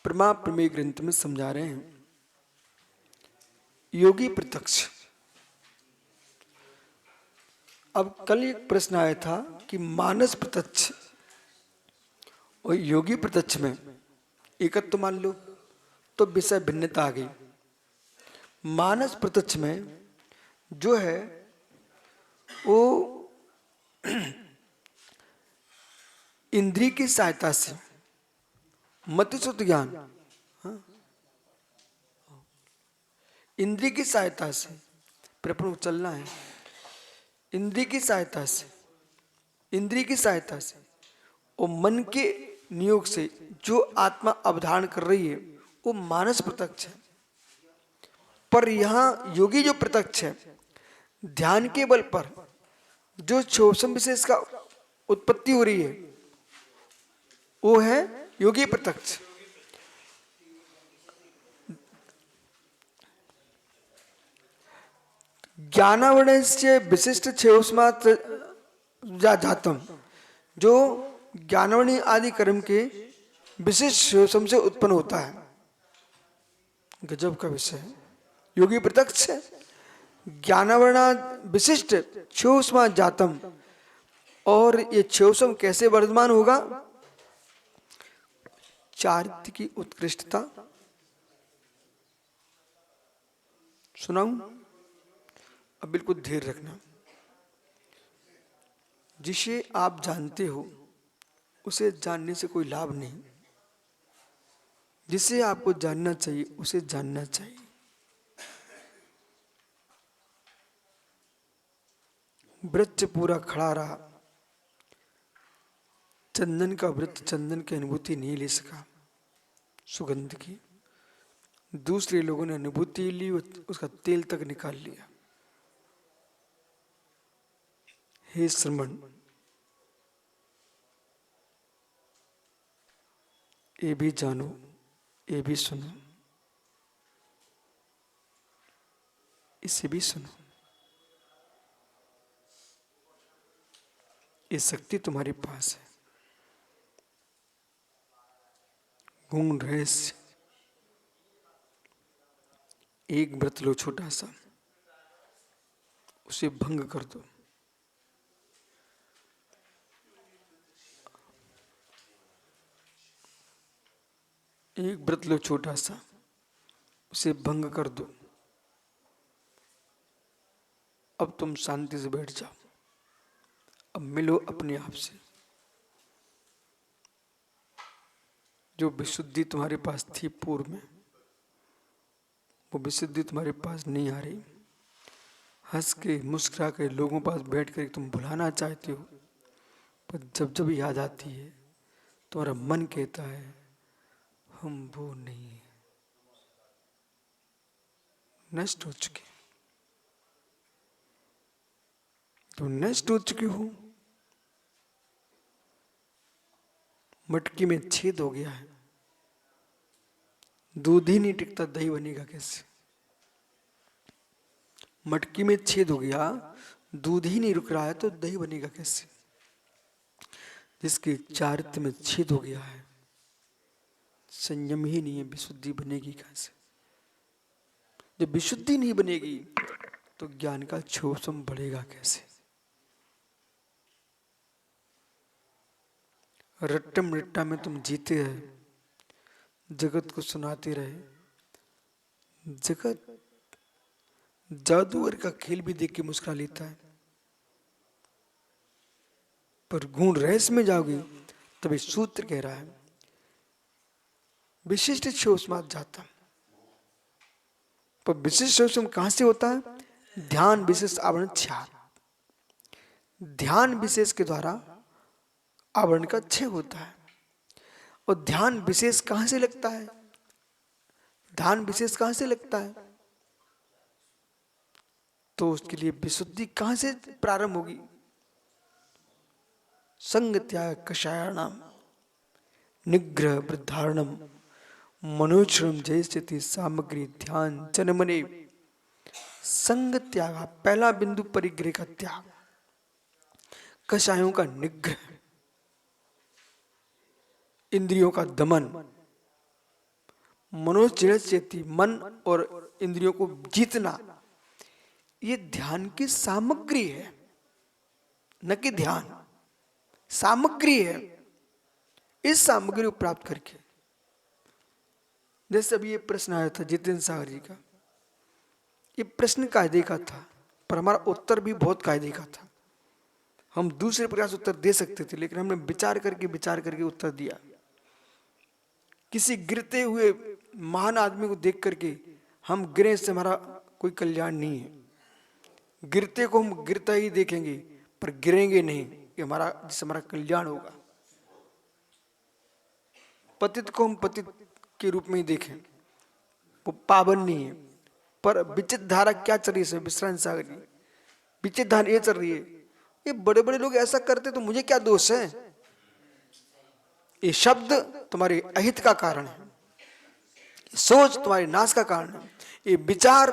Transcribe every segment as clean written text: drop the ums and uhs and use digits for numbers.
प्रमा प्रमेय ग्रंथ में समझा रहे हैं। योगी प्रत्यक्ष। अब कल एक प्रश्न आया था कि मानस प्रत्यक्ष और योगी प्रत्यक्ष में एकत्व मान लो, तो विषय भिन्नता आ गई। मानस प्रत्यक्ष में जो है वो इंद्रिय की सहायता से मतिशुद्ध ज्ञान, हाँ? इंद्रिय की सहायता से फिर अपन को चलना है। इंद्रिय की सहायता से, इंद्रिय की सहायता से और मन के नियोग से जो आत्मा अवधारण कर रही है वो मानस प्रत्यक्ष है। पर यहां योगी जो प्रत्यक्ष है, ध्यान के बल पर जो छोषम विशेष का उत्पत्ति हो रही है वो है योगी प्रत्यक्ष। ज्ञानावरणस्य विशिष्ट छेवस्मात् जातम, जो ज्ञानवणी आदि कर्म के विशिष्ट छेवसम से उत्पन्न होता है। गजब का विषय है। योगी प्रत्यक्ष है, ज्ञानावरणा विशिष्ट छेवस्मात् जातम। और ये छेवसम कैसे वर्धमान होगा? चारित्र्य की उत्कृष्टता। सुनाऊं? अब बिल्कुल धीर रखना। जिसे आप जानते हो उसे जानने से कोई लाभ नहीं, जिसे आपको जानना चाहिए उसे जानना चाहिए। वृक्ष पूरा खड़ा रहा, चंदन का वृक्ष चंदन की अनुभूति नहीं ले सका, सुगंध की। दूसरे लोगों ने अनुभूति ली, उसका तेल तक निकाल लिया। हे श्रमण, ये भी जानो, ये भी सुनो, इसे भी सुनो। ये शक्ति तुम्हारे पास है। गूढ़ रहस्य। एक व्रत लो छोटा सा, उसे भंग कर दो। एक व्रत लो छोटा सा, उसे भंग कर दो। अब तुम शांति से बैठ जाओ। अब मिलो अपने आप से। जो विशुद्धि तुम्हारे पास थी पूर्व में, वो विशुद्धि तुम्हारे पास नहीं आ रही। हंस के मुस्कुरा के लोगों के पास बैठ कर तुम भुलाना चाहते हो, पर जब जब याद आती है तुम्हारा मन कहता है हम वो नहीं है, नष्ट हो चुके। तुम नष्ट हो चुके हो। मटकी में छेद हो गया है, दूध ही नहीं टिकता, दही बनेगा कैसे? मटकी में छेद हो गया, दूध ही नहीं रुक रहा है तो दही बनेगा कैसे? जिसके चारित्र्य में छेद हो गया है, संयम ही नहीं है, विशुद्धि बनेगी कैसे? जब विशुद्धि नहीं बनेगी तो ज्ञान का छोषम बढ़ेगा कैसे? रट्टम रट्टा में तुम जीते रहे, जगत को सुनाते रहे। जगत जादूगर का खेल भी देख के मुस्कुरा लेता है, पर गूढ़ रहस्य में जाओगे तभी सूत्र कह रहा है विशिष्ट छेवस्मात् जातम। पर विशिष्ट छेवसम कहां से होता है? ध्यान विशेष आवरण क्षय। ध्यान विशेष के द्वारा आवरण का क्षय होता है। और ध्यान विशेष कहां से लगता है? ध्यान विशेष कहां से लगता है? तो उसके लिए विशुद्धि कहां से प्रारंभ होगी? संग त्याग कषायाणाम निग्रह वृद्धारणम मनोश्रम जय स्थिति सामग्री ध्यान चनमने। संग त्याग, पहला बिंदु परिग्रह का त्याग, कषायों का निग्रह, इंद्रियों का दमन, मनोचिण चेती, मन और इंद्रियों को जीतना, ये ध्यान की सामग्री है, न कि ध्यान, सामग्री है। इस सामग्री को प्राप्त करके, जैसे अभी ये प्रश्न आया था जितेंद्र सागर जी का, ये प्रश्न कायदे का था, पर हमारा उत्तर भी बहुत कायदे का था। हम दूसरे प्रकार से उत्तर दे सकते थे, लेकिन हमने विचार करके उत्तर दिया। किसी गिरते हुए महान आदमी को देख करके हम गिरे, से हमारा कोई कल्याण नहीं है। गिरते को हम गिरता ही देखेंगे, पर गिरेंगे नहीं, ये हमारा, जिससे हमारा कल्याण होगा। पतित को हम पतित के रूप में ही देखें, वो पावन नहीं है। पर विचित धारा क्या चल रही है, विश्रांत सागर जी, विचित धारा ये चल रही है, ये बड़े बड़े लोग ऐसा करते तो मुझे क्या दोष है? ये शब्द तुम्हारे अहित का कारण है, सोच तुम्हारे नाश का कारण है, ये विचार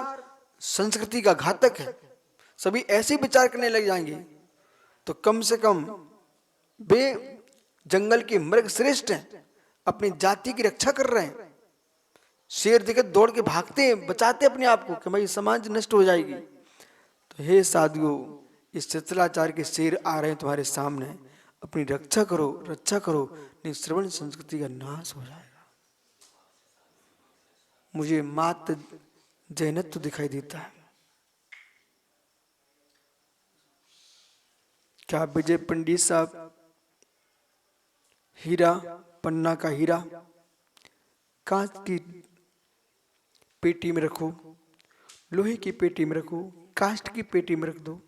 संस्कृति का घातक है। सभी ऐसे विचार करने लग जाएंगे तो कम से कम वे जंगल के मृग श्रेष्ठ हैं, अपनी जाति की रक्षा कर रहे हैं। शेर दिखे दौड़ के भागते हैं, बचाते अपने आप को कि भाई समाज नष्ट हो जाएगी। तो हे साधुओं, इस शिथिलाचार के शेर आ रहे हैं तुम्हारे सामने, अपनी रक्षा करो, रक्षा करो, नहीं श्रवण संस्कृति का नाश हो जाएगा। मुझे मात्र जैनत्व तो दिखाई देता है। क्या विजय पंडित साहब हीरा, पन्ना का हीरा कांच की पेटी में रखो, लोहे की पेटी में रखो, काष्ठ की पेटी में रख दो,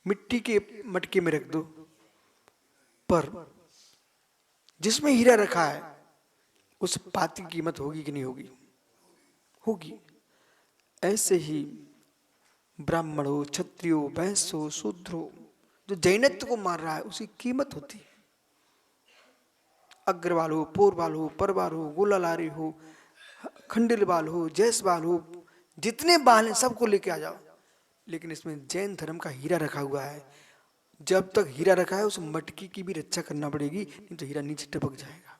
मिट्टी के मटके में रख दो, पर जिसमें हीरा रखा है उस पात्र की कीमत होगी कि नहीं होगी? होगी। ऐसे ही ब्राह्मण हो, क्षत्रिय हो, वैश्य हो, शूद्र हो, जो जैनत्व को मार रहा है उसकी कीमत होती है। अग्रवाल हो, पोरवाल हो, परवाल हो, गोलालारी हो, खंडिलवाल हो, जैसवाल हो, जितने बाल हैं सबको लेके आ जाओ, लेकिन इसमें जैन धर्म का हीरा रखा हुआ है। जब तक हीरा रखा है उस मटकी की भी रक्षा करना पड़ेगी, नहीं तो हीरा नीचे टपक जाएगा।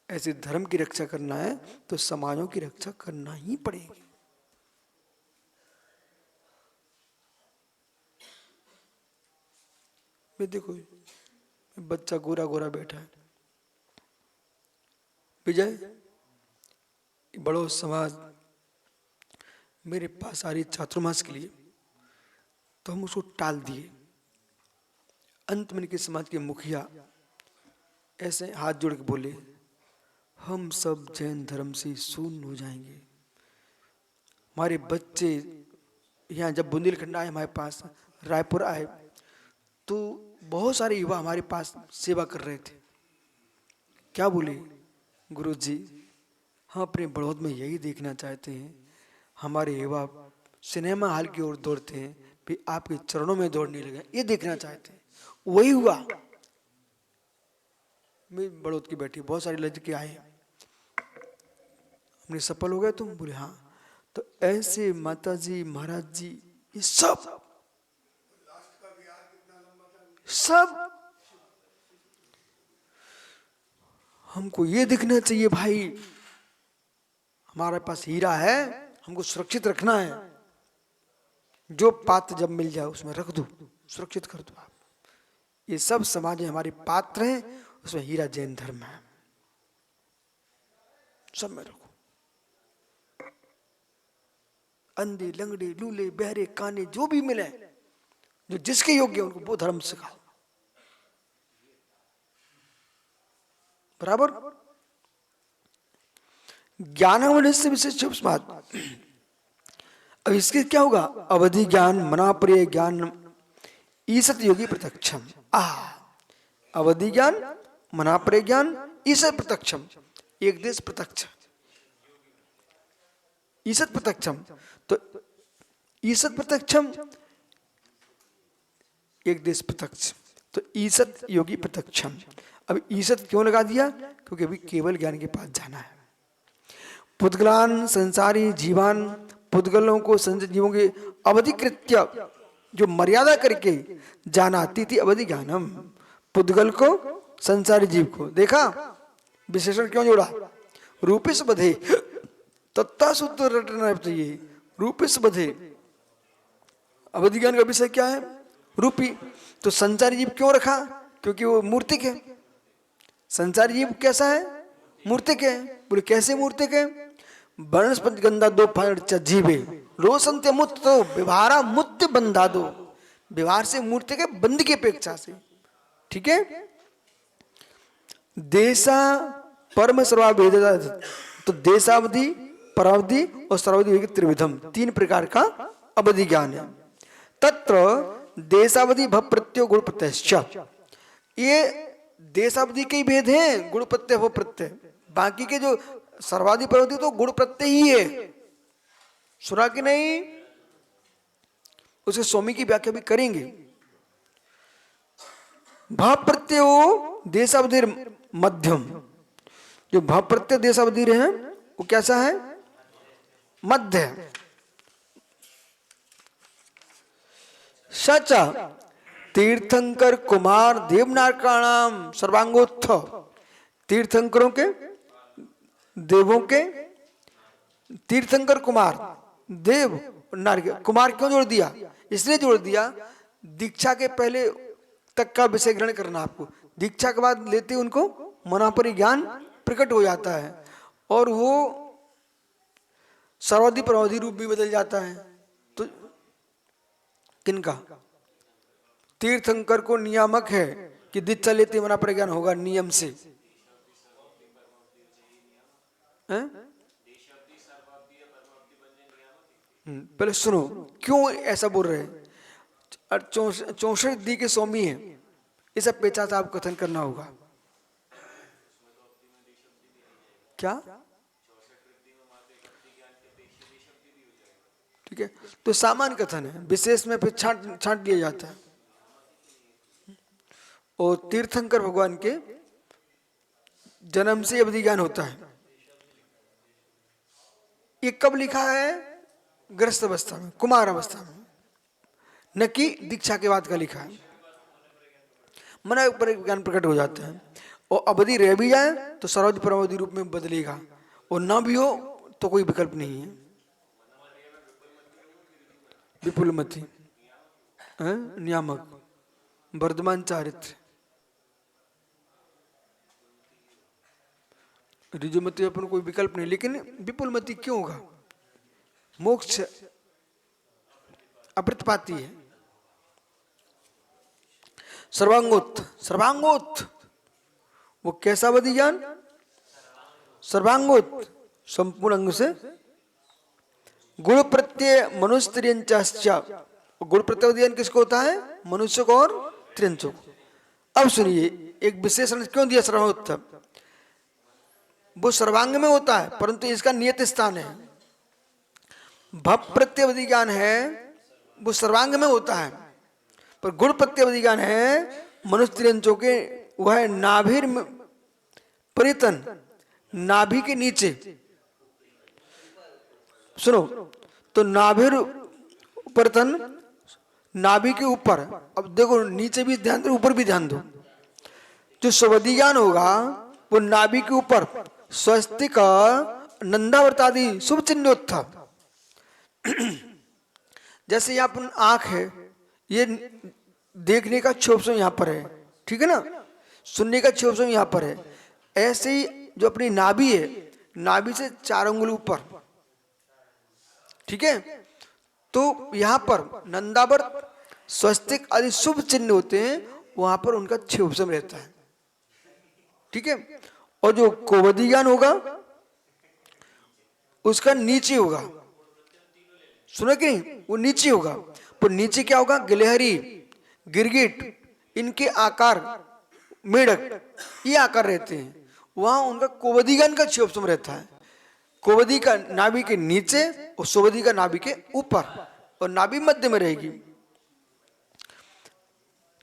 ऐसे धर्म की रक्षा करना है तो समाजों की रक्षा करना ही पड़ेगी। मैं देखो, बच्चा गोरा गोरा बैठा है, विजय बड़ो समाज मेरे पास आ रही चातुर्मास के लिए, तो हम उसको टाल दिए। अंत में के समाज के मुखिया ऐसे हाथ जोड़ के बोले, हम सब जैन धर्म से शून्य हो जाएंगे। हमारे बच्चे यहाँ जब बुंदेलखंड आए, हमारे पास रायपुर आए, तो बहुत सारे युवा हमारे पास सेवा कर रहे थे। क्या बोले, गुरुजी हम अपने बढ़ोत में यही देखना चाहते हैं, हमारे युवा सिनेमा हॉल की ओर दौड़ते हैं, भी आपके चरणों में दौड़ने लगे, ये देखना चाहते हैं। वही हुआ। मैं बढ़ोत की बैठी, बहुत सारे लड़के आए, हमने सफल हो गए तुम? बोले हाँ। तो ऐसे माता जी, महाराज जी, ये सब हमको ये दिखना चाहिए भाई, हमारे पास हीरा है, हमको सुरक्षित रखना है। जो पात्र जब मिल जाए उसमें रख दो, सुरक्षित कर दो आप। ये सब समाज में हमारे पात्र हैं, उसमें हीरा जैन धर्म है, सब में रखो। अंधे, लंगड़े, लूले, बहरे, काने जो भी मिले, जो जिसके योग्य उनको वो धर्म सिखाओ। बराबर। ज्ञान से विशेष समाज। अब इसके क्या होगा? अवधि ज्ञान, मनाप्रिय ज्ञान, ईसत योगी प्रत्यक्षम। अवधि ज्ञान, मनाप्रिय ज्ञान, ईसत प्रत्यक्षम, एक देश प्रत्यक्ष, ईसत प्रत्यक्षम। तो ईसत प्रत्यक्षम, एक देश प्रत्यक्ष, तो ईसत योगी प्रत्यक्षम। अब ईसत क्यों लगा दिया? क्योंकि अभी केवल ज्ञान के पास जाना है। पुद्गलान संसारी जीवान, पुद्गलों को संसारी जीवों के अवधिकृत्य, जो मर्यादा करके जाना, तिथि अवधि ज्ञानम। पुद्गल को, संसारी जीव को, देखा विशेषण क्यों जोड़ा? रूपेश बधे, तत्ता शुद्ध रटना चाहिए। रूपेश बधे, अवधि ज्ञान का विषय क्या है? रूपी। तो संचारी जीव क्यों रखा? क्योंकि वो मूर्तिक है। संचारी जीव कैसा है? मूर्तिक है। बोले कैसे मूर्तिक है? वनस्पति गंधा दो फाड़ जीवे रोशंत्य मुक्त तो व्यवहारा मुक्त बंधा दो। व्यवहार से मूर्तिक है, बंद की अपेक्षा से। ठीक है। देशा परम सर्वाभेद, तो देशावधि, परावधि और सर्वावधि त्रिविधम, 3 प्रकार का अवधि ज्ञान है। तत्र देशावधि भव प्रत्यय गुण प्रत्यय, ये देशावधि के ही भेद हैं, गुण प्रत्यय भव प्रत्यय। बाकी के जो सर्वाधि परावधि तो गुण प्रत्यय ही है, सुना कि नहीं? उसे स्वामी की व्याख्या भी करेंगे। भाव प्रत्यय देशावधि मध्यम, जो भाव प्रत्यय देशावधि है वो कैसा है? मध्य। सच तीर्थंकर कुमार देवनारकाणाम सर्वांगोत्थ, तीर्थंकरों के, देवों के, तीर्थंकर कुमार, देव नारक, कुमार क्यों जोड़ दिया? इसलिए जोड़ दिया, दीक्षा के पहले तक का विषय ग्रहण करना आपको, दीक्षा के बाद लेते उनको मनापरि ज्ञान प्रकट हो जाता है और वो सर्वाधि परावधि रूप भी बदल जाता है। तो किनका? तीर्थंकर को नियामक है कि दीक्षा लेते मनापरि ज्ञान होगा नियम से। पहले सुनो क्यों ऐसा बोल रहे हैं। 64 दी के स्वामी है, ये सब पेचा से आप कथन करना होगा। क्या? ठीक है, तो सामान्य कथन है, विशेष में फिर छांट लिया जाता है। और तीर्थंकर भगवान के जन्म से अवधि ज्ञान होता है। ये कब लिखा है? गृहस्थ अवस्था में, कुमार अवस्था में, न कि दीक्षा के बाद का लिखा है। मन पर ज्ञान प्रकट हो जाता है और अवधि रह भी जाए तो सर्वाधि परावधि रूप में बदलेगा, और ना भी हो तो कोई विकल्प नहीं है। विपुलमति नियामक, वर्धमान चारित्र, ऋजुमति अपन कोई विकल्प नहीं, लेकिन विपुलमति क्यों होगा? मोक्ष अप्रतिपाती है। सर्वांगोत्थ, सर्वांगोत्थ वो कैसा अवधि ज्ञान? सर्वांगोत्थ, संपूर्ण अंग से। गुण प्रत्यय मनुष्य त्रियंचाश्च, गुण प्रत्यय ज्ञान किसको होता है? मनुष्य को और त्रियंचों को। अब सुनिए एक विशेषण क्यों दिया सर्वांगोत्थ? वो सर्वांग में होता है परंतु इसका नियत स्थान है। भव प्रत्यय ज्ञान है वो सर्वांग में होता है, पर गुण प्रत्यय ज्ञान है मनुष्य त्रियंचों के, वह है नाभिर परितन, नाभि के नीचे। सुनो, तो नाभिर परितन, नाभि के ऊपर। अब देखो नीचे भी ध्यान दो, ऊपर भी ध्यान दो। जो स्वधि ज्ञान होगा वो नाभि के ऊपर स्वस्तिक नंदावर्त आदि शुभ चिन्होत्थ। जैसे यहाँ पर आंख है, ये देखने का क्षोभ यहाँ पर है, ठीक है ना, सुनने का क्षोभ यहाँ पर है। ऐसे ही जो अपनी नाभि है, नाभि से 4 अंगुल ऊपर, ठीक है, तो यहाँ पर नंदावर्त स्वस्तिक आदि शुभ चिन्ह होते हैं, वहां पर उनका क्षोभ रहता है, ठीक है। और जो कोवदी ज्ञान होगा उसका नीचे होगा, सुना कि नहीं, वो नीचे होगा। पर नीचे क्या होगा? गिलहरी, गिरगिट, इनके आकार, मेढक, ये आकार रहते हैं, वहां उनका कोवदी ज्ञान का क्षोभ रहता है। कोवदी का नाभि के नीचे और सोवदी का नाभि के ऊपर, और नाभि मध्य में रहेगी।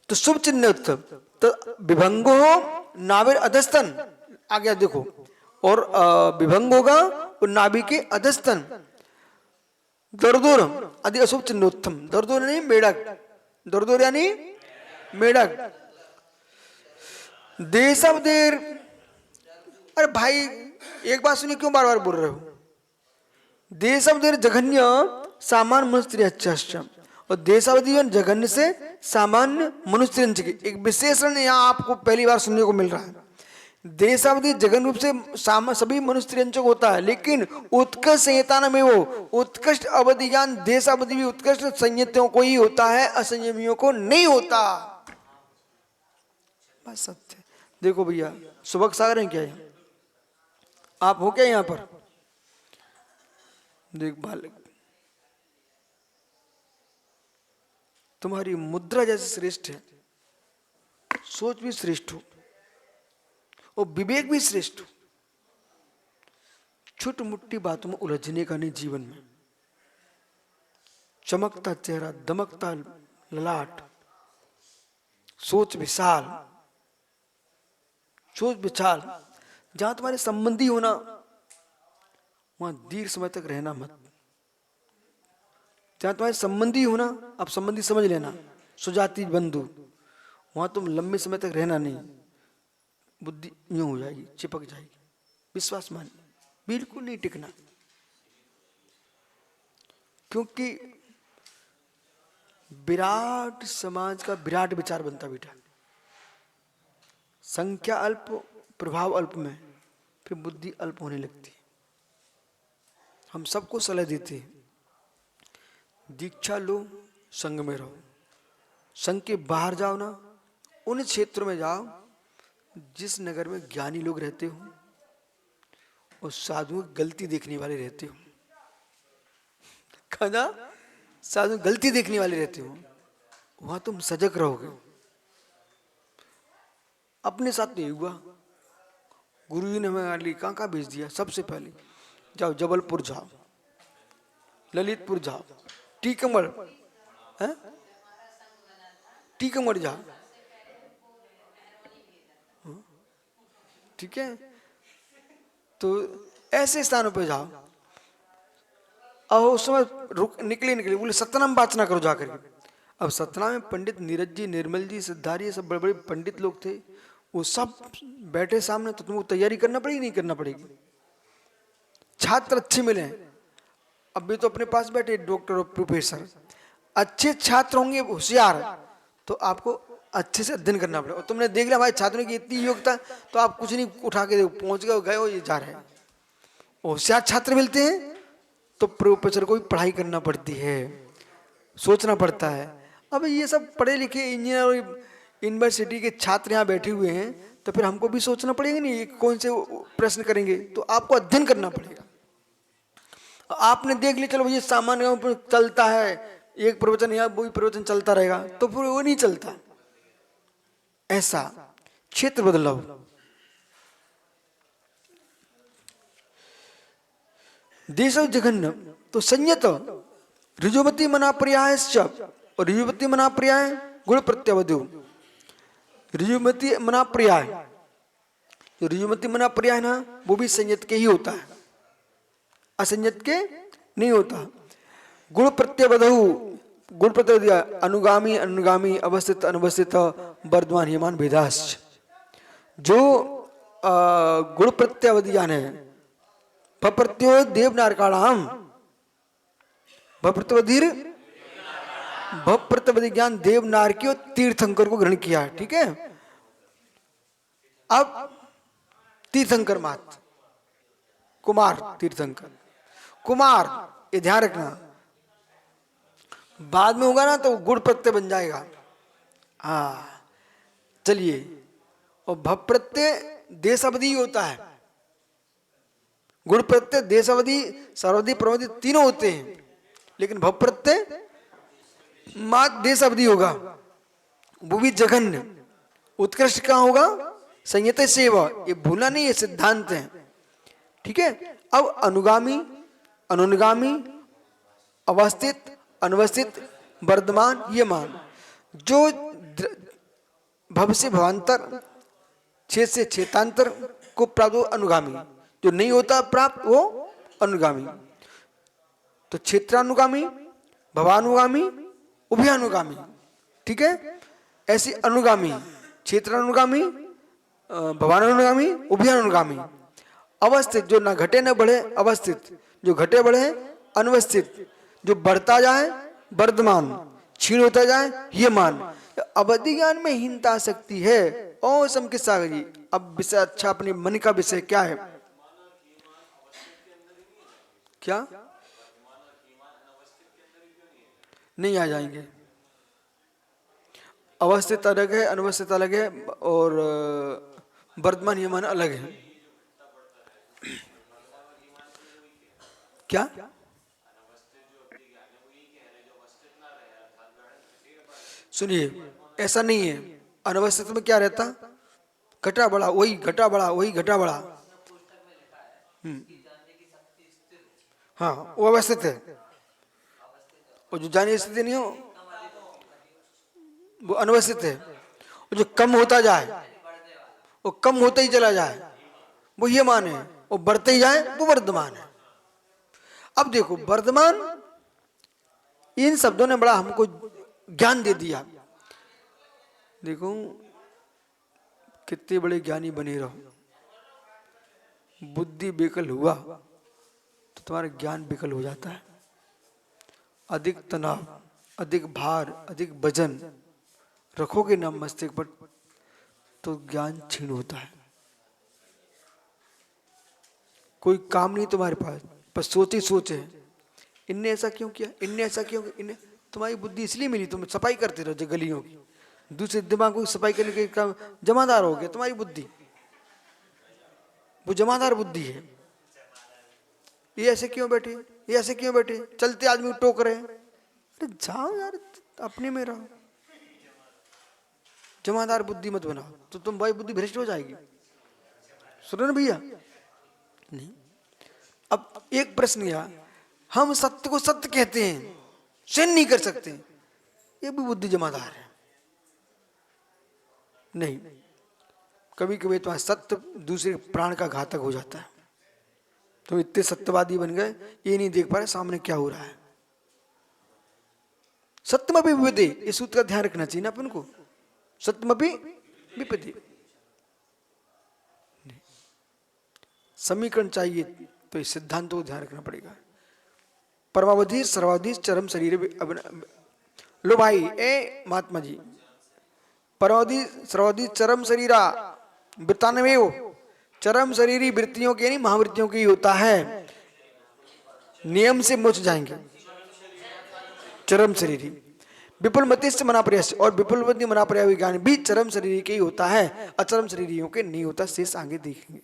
तो शुभ चिन्ह तो विभंगो नाभिर अधस्तन, आगे देखो, और विभंग होगा और नाभि के अधस्तन। दरदोर आदि अशुभ चिन्होत्तम, दरदोर यानी मेढक, दरदोर यानी मेढक। देशावधेर, अरे भाई एक बात सुनिए, क्यों बार बार बोल रहे हो? देशावधि जघन्य सामान्य मनुष्य, और देशावधि और जघन्य से सामान्य मनुष्य की एक विशेषण यहाँ आपको पहली बार सुनने को मिल रहा है। देशावधि जघन रूप से सभी मनुष्य होता है, लेकिन उत्कृष्ट संहिता में वो उत्कृष्ट अवधि ज्ञान देशावधि भी उत्कृष्ट संयतों को ही होता है, असंयमियों को नहीं होता। बस सत्य। देखो भैया, सुबह सागर हैं क्या यहाँ? आप हो क्या यहाँ पर? देख बालक, तुम्हारी मुद्रा जैसे श्रेष्ठ है, सोच भी श्रेष्ठ हो और विवेक भी श्रेष्ठ हो। छोटी मुट्टी बातों में उलझने का नहीं जीवन में। चमकता चेहरा, दमकता ललाट, सोच विशाल, सोच विशाल। जहां तुम्हारे संबंधी होना वहां दीर्घ समय तक रहना मत। जहां तुम्हारे संबंधी होना, अब संबंधी समझ लेना, सुजाति बंधु, वहां तुम लंबे समय तक रहना नहीं। बुद्धि यूं हो जाएगी, चिपक जाएगी। विश्वास मान बिल्कुल नहीं टिकना, क्योंकि विराट समाज का विराट विचार बनता बेटा। संख्या अल्प, प्रभाव अल्प में फिर बुद्धि अल्प होने लगती है। हम सबको सलाह देते हैं, दीक्षा लो, संघ में रहो। संघ के बाहर जाओ ना, उन क्षेत्रों में जाओ जिस नगर में ज्ञानी लोग रहते हो और साधुओं की गलती देखने वाले रहते हो। कहा साधु गलती देखने वाले रहते हो, वहां तुम सजग रहोगे। अपने साथ नहीं हुआ, गुरु जी ने हमें कहाँ कहाँ भेज दिया। सबसे पहले जाओ जबलपुर जाओ, ललितपुर जाओ, टीकमगढ़ है, टीकमगढ़ जाओ, ठीक है। तो ऐसे स्थानों पे जाओ। अब उस समय निकले बोले सतनाम वाचना करो जाकर के। अब सतना में पंडित नीरज जी, निर्मल जी, सिद्धारी, सब बड़े बड़े पंडित लोग थे। वो सब बैठे सामने, तो तुमको तैयारी करना पड़ेगी नहीं करना पड़ेगी? छात्र अच्छे मिले। अब भी तो अपने पास बैठे डॉक्टर और प्रोफेसर, अच्छे छात्र होंगे, होशियार, तो आपको अच्छे से अध्ययन करना पड़ेगा। और तुमने देख लिया हमारे छात्रों की इतनी योग्यता, तो आप कुछ नहीं उठा के पहुंच गए हो, ये जा रहे हैं। होशियार छात्र मिलते हैं तो प्रोफेसर को भी पढ़ाई करना पड़ती है, सोचना पड़ता है। अब ये सब पढ़े लिखे इंजीनियर यूनिवर्सिटी के छात्र यहाँ बैठे हुए हैं, तो फिर हमको भी सोचना पड़ेगा नहीं कौन से प्रश्न करेंगे। तो आपको अध्ययन करना पड़ेगा। आपने देख लिया चलो ये सामान्य चलता है, एक प्रवचन यहाँ वही प्रवचन चलता रहेगा, तो फिर वो नहीं चलता। ऐसा क्षेत्र बदलाव। देश जघन्य तो संयत ऋजुमती मना पर्याय, और ऋजुमती मना पर्याय गुण प्रत्यावधि। ऋजुमती मना पर्याय, जो ऋजुमती मना पर्याय ना, वो भी संयत के ही होता है, असंयत के नहीं होता। गुण प्रत्यवधु, गुण प्रत्यवधि अनुगामी अनुगामी, अवस्थित अनवस्थित, वर्धमान यमान भेदाश्च। जो गुण प्रत्यवधियान है, भप्रत्यो देवनारकाणाम, भप्रत्यवधिर भप्रत्यवधि ज्ञान देवनारकी और तीर्थंकर को ग्रहण किया। ठीक है। अब तीर्थंकर मात कुमार, तीर्थंकर कुमार, ये ध्यान रखना, बाद में होगा ना तो गुण प्रत्यय बन जाएगा। हाँ चलिए। और भव प्रत्यय देशावधि होता है, गुण प्रत्यय देशावधि, सर्वधि, प्रवधि तीनों होते हैं, लेकिन भव प्रत्यय मात्र देशावधि होगा, वो भी जघन्य। उत्कृष्ट कहाँ होगा? संयत सेवा। ये भूलना नहीं, ये सिद्धांत है। ठीक है। अब अनुगामी, अनुगामी, अवस्थित, अनवस्थित, वर्धमान, ये मान, जो भव से भवांतर, छेद से क्षेत्रांतर को प्राप्त हो अनुगामी, जो नहीं होता प्राप्त वो अनुगामी। तो क्षेत्रानुगामी, भवानुगामी, उभयानुगामी। ठीक है। ऐसे अनुगामी, क्षेत्रानुगामी, भवानुगामी, उभयानुगामी। अवस्थित, जो ना घटे न बढ़े अवस्थित, जो घटे बढ़े अनवस्थित, जो बढ़ता जाए वर्धमान, क्षीण होता जाए ह्रियमान। अवधि ज्ञान में हीनता आ सकती है। ओ समकित सागर जी, अब विषय अच्छा, अपने मन का विषय क्या है? क्या नहीं आ जाएंगे? अवस्थित अलग है, अनवस्थित अलग है, और वर्तमान ह्रियमान अलग है। क्या? सुनिए, ऐसा नहीं है। अनवस्थित में क्या रहता? घटा बड़ा, वही घटा बड़ा, वही घटा बड़ा। हाँ, वो अवस्थित है। और जो जानी स्थिति नहीं हो वो अनवस्थित है। और जो कम होता जाए, वो कम होता ही चला जाए, वो ये मान है। वो बढ़ते ही जाए, वो वर्धमान है। अब देखो, वर्धमान, इन शब्दों ने बड़ा हमको ज्ञान दे दिया। देखो कितने बड़े ज्ञानी बने रहो, बुद्धि विकल हुआ तो तुम्हारा ज्ञान विकल हो जाता है। अधिक तनाव, अधिक भार, अधिक वजन रखोगे ना मस्तिष्क पर तो ज्ञान क्षीण होता है। कोई काम नहीं तुम्हारे पास, बस सोच ही सोचे, इनने ऐसा क्यों किया, इनने ऐसा क्यों किया, इन्हें। तुम्हारी बुद्धि इसलिए मिली, तुम सफाई करते रहो जो गलियों की, दूसरे दिमाग को सफाई करने के काम, जमादार हो गया तुम्हारी बुद्धि, वो जमादार बुद्धि है। ये ऐसे क्यों बैठे, ये ऐसे क्यों बैठे, चलते आदमी को टोक रहे हैं। अरे जाओ यार, अपने में रहो। जमादार बुद्धि मत बनाओ, तो तुम भाई बुद्धि भ्रष्ट हो जाएगी। सुनो ना भैया। नहीं, अब एक प्रश्न यह, हम सत्य को सत्य कहते हैं, सहन नहीं कर सकते, ये भी बुद्धि जमादार है। नहीं, कभी कभी तो सत्य दूसरे प्राण का घातक हो जाता है। तो इतने सत्यवादी बन गए, ये नहीं देख पा रहे सामने क्या हो रहा है। सत्यमपि विपदे, इस सूत्र का ध्यान रखना चाहिए ना अपन को। सत्यमपि विपदे समीकरण चाहिए, तो इस सिद्धांतों को ध्यान रखना पड़ेगा। परमावधि सर्वावधि चरम शरीर, लो भाई ए महात्मा जी, परमावधि सर्वावधि चरम शरीरा वृत्तान्वय, चरम शरीरी वृत्तियों के नहीं महावृत्तियों की होता है। नियम से मुझ जाएंगे चरम शरीरी। विपुल मतिष्ठ मना प्रयास, और विपुल मति मना प्रयास ज्ञान भी चरम शरीरी के ही होता है, अचरम शरीरियों के नहीं होता। शेष आगे देखेंगे।